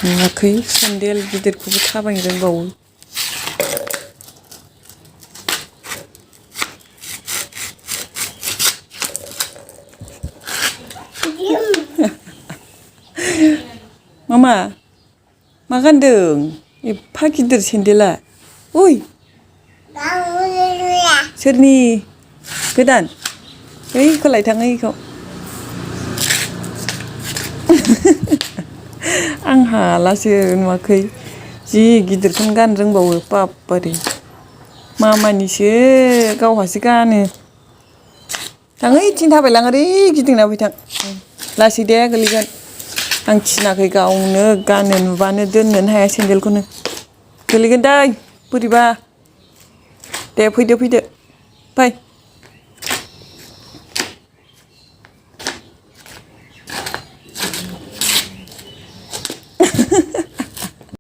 नुवाखै सेन्देल गिदिरखौबो थाबायनो रोंबावो मामा मा गानदों एफा गिदिर सेन्देला ओइ सोरनि गोदान ओइ खोलाय थाङो इखौ आं हालासो नुवाखै जि गिदिरखौनो गाननो रोंबावो बाब्बारे मामानिसो गावहासो गानो थां ओइथिं थाबायलां ओरै गिदिंना फैथां लासै दे गोलैगोन आं थिनाखै गावनो गाननो नुबानो दोननोनो हाया सेन्देलखौनो गोलैगोन दै बोरैबा दे फैदो फै